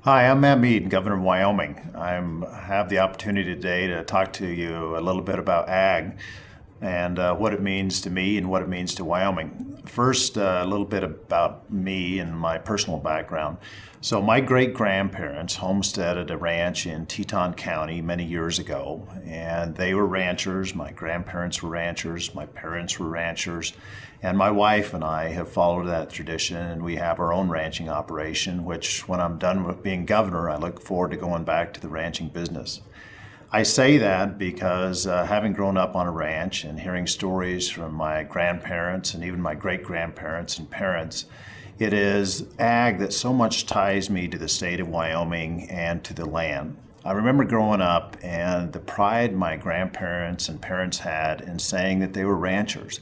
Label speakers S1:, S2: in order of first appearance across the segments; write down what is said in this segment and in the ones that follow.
S1: Hi, I'm Matt Mead, Governor of Wyoming. Have the opportunity today to talk to you a little bit about ag and what it means to me and what it means to Wyoming. First, a little bit about me and my personal background. So my great-grandparents homesteaded a ranch in Teton County many years ago, and they were ranchers. My grandparents were ranchers, my parents were ranchers, and my wife and I have followed that tradition, and we have our own ranching operation, which when I'm done with being governor, I look forward to going back to the ranching business. I say that because having grown up on a ranch and hearing stories from my grandparents and even my great-grandparents and parents, it is ag that so much ties me to the state of Wyoming and to the land. I remember growing up and the pride my grandparents and parents had in saying that they were ranchers.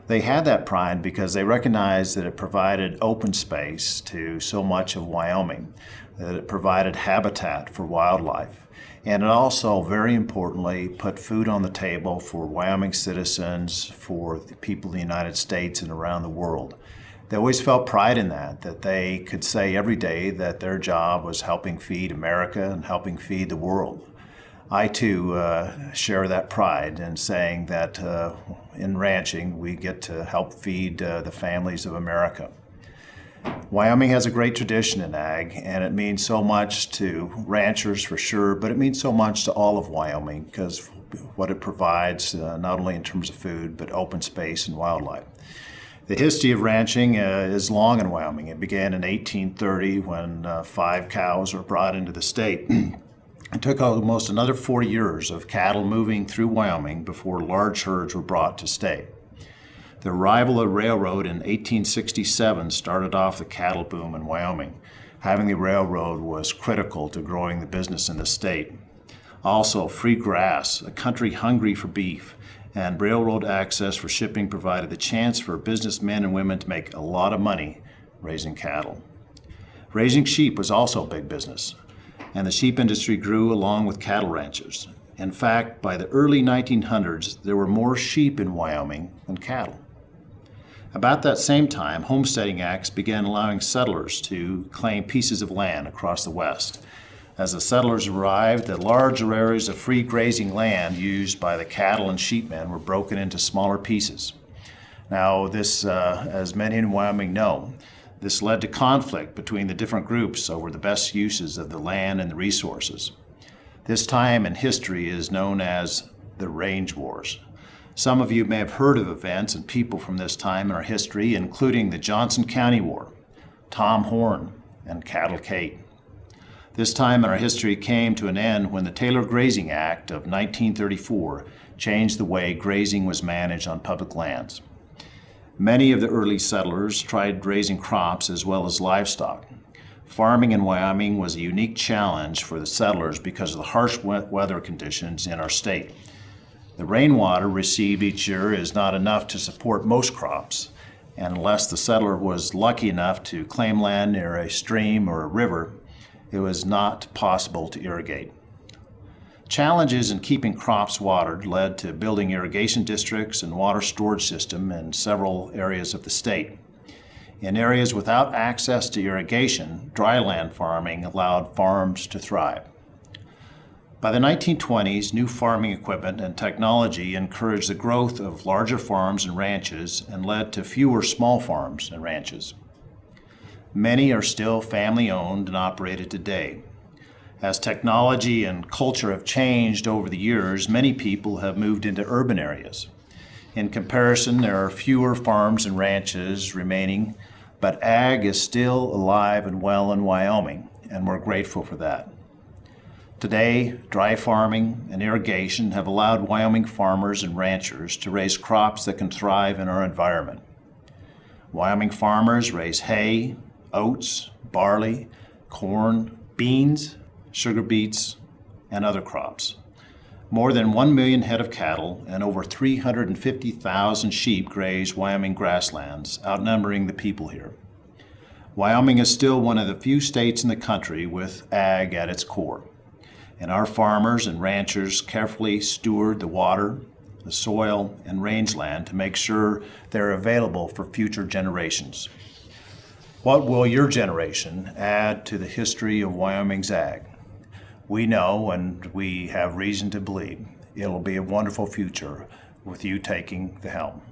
S1: They had that pride because they recognized that it provided open space to so much of Wyoming, that it provided habitat for wildlife, and it also, very importantly, put food on the table for Wyoming citizens, for the people of the United States and around the world. They always felt pride in that they could say every day that their job was helping feed America and helping feed the world. I too share that pride in saying that in ranching we get to help feed the families of America. Wyoming has a great tradition in ag, and it means so much to ranchers for sure, but it means so much to all of Wyoming because what it provides, not only in terms of food, but open space and wildlife. The history of ranching is long in Wyoming. It began in 1830 when 5 cows were brought into the state. It took almost another 40 years of cattle moving through Wyoming before large herds were brought to stay. The arrival of the railroad in 1867 started off the cattle boom in Wyoming. Having the railroad was critical to growing the business in the state. Also, free grass, a country hungry for beef, and railroad access for shipping provided the chance for businessmen and women to make a lot of money raising cattle. Raising sheep was also a big business, and the sheep industry grew along with cattle ranches. In fact, by the early 1900s, there were more sheep in Wyoming than cattle. About that same time, homesteading acts began allowing settlers to claim pieces of land across the West. As the settlers arrived, the large areas of free grazing land used by the cattle and sheepmen were broken into smaller pieces. Now, this, as many in Wyoming know, this led to conflict between the different groups over the best uses of the land and the resources. This time in history is known as the Range Wars. Some of you may have heard of events and people from this time in our history, including the Johnson County War, Tom Horn, and Cattle Kate. This time in our history came to an end when the Taylor Grazing Act of 1934 changed the way grazing was managed on public lands. Many of the early settlers tried raising crops as well as livestock. Farming in Wyoming was a unique challenge for the settlers because of the harsh weather conditions in our state. The rainwater received each year is not enough to support most crops, and unless the settler was lucky enough to claim land near a stream or a river, it was not possible to irrigate. Challenges in keeping crops watered led to building irrigation districts and water storage system in several areas of the state. In areas without access to irrigation, dryland farming allowed farms to thrive. By the 1920s, new farming equipment and technology encouraged the growth of larger farms and ranches and led to fewer small farms and ranches. Many are still family-owned and operated today. As technology and culture have changed over the years, many people have moved into urban areas. In comparison, there are fewer farms and ranches remaining, but ag is still alive and well in Wyoming, and we're grateful for that. Today, dry farming and irrigation have allowed Wyoming farmers and ranchers to raise crops that can thrive in our environment. Wyoming farmers raise hay, oats, barley, corn, beans, sugar beets, and other crops. More than 1 million head of cattle and over 350,000 sheep graze Wyoming grasslands, outnumbering the people here. Wyoming is still one of the few states in the country with ag at its core, and our farmers and ranchers carefully steward the water, the soil, and rangeland to make sure they're available for future generations. What will your generation add to the history of Wyoming's ag? We know and we have reason to believe it'll be a wonderful future with you taking the helm.